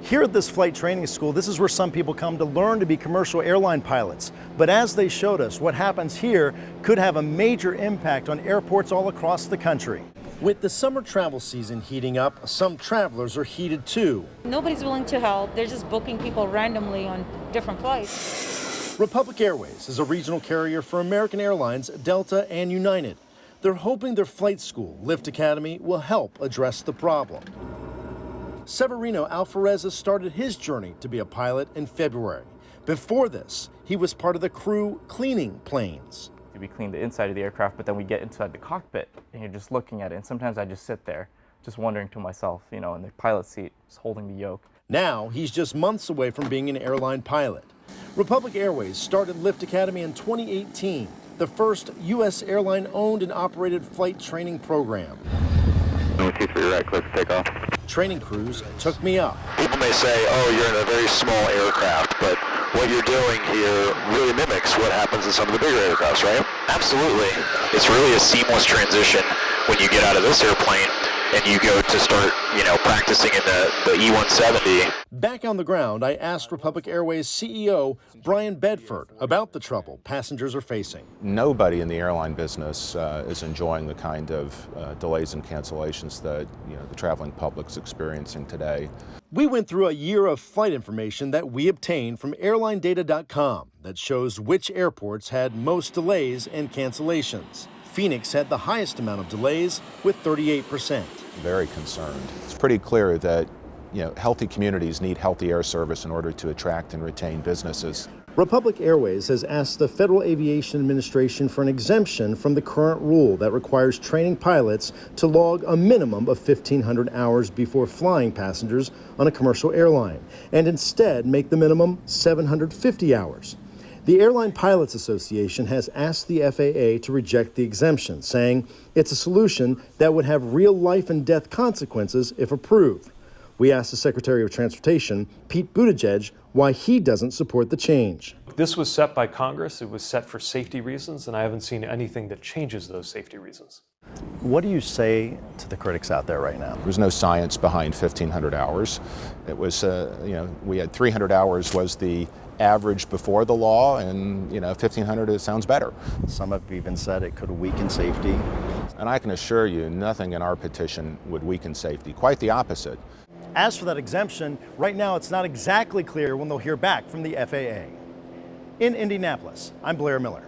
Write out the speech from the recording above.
Here at this flight training school, this is where some people come to learn to be commercial airline pilots. But as they showed us, what happens here could have a major impact on airports all across the country. With the summer travel season heating up, some travelers are heated too. Nobody's willing to help. They're just booking people randomly on different flights. Republic Airways is a regional carrier for American Airlines, Delta, and United. They're hoping their flight school, Lift Academy, will help address the problem. Severino Alferez started his journey to be a pilot in February. Before this, he was part of the crew cleaning planes. We clean the inside of the aircraft, but then we get inside the cockpit and you're just looking at it. And sometimes I just sit there, just wondering to myself, in the pilot seat, just holding the yoke. Now he's just months away from being an airline pilot. Republic Airways started Lift Academy in 2018, the first U.S. airline owned and operated flight training program. For your right, clear for takeoff. Training crews took me up. People may say, oh, you're in a very small aircraft, but what you're doing here really mimics what happens in some of the bigger aircrafts, right? Absolutely. It's really a seamless transition when you get out of this airplane and you go to start, practicing in the E-170. Back on the ground, I asked Republic Airways CEO Brian Bedford about the trouble passengers are facing. Nobody in the airline business is enjoying the kind of delays and cancellations that the traveling public's experiencing today. We went through a year of flight information that we obtained from airlinedata.com that shows which airports had most delays and cancellations. Phoenix had the highest amount of delays with 38%. Very concerned. It's pretty clear that healthy communities need healthy air service in order to attract and retain businesses. Republic Airways has asked the Federal Aviation Administration for an exemption from the current rule that requires training pilots to log a minimum of 1,500 hours before flying passengers on a commercial airline, and instead make the minimum 750 hours. The Airline Pilots Association has asked the FAA to reject the exemption, saying it's a solution that would have real life and death consequences if approved. We asked the Secretary of Transportation, Pete Buttigieg, why he doesn't support the change. This was set by Congress. It was set for safety reasons, and I haven't seen anything that changes those safety reasons. What do you say to the critics out there right now? There was no science behind 1,500 hours. It was, we had 300 hours was the average before the law, and 1,500 it sounds better. Some have even said it could weaken safety. And I can assure you, nothing in our petition would weaken safety. Quite the opposite. As for that exemption, right now it's not exactly clear when they'll hear back from the FAA. In Indianapolis, I'm Blair Miller.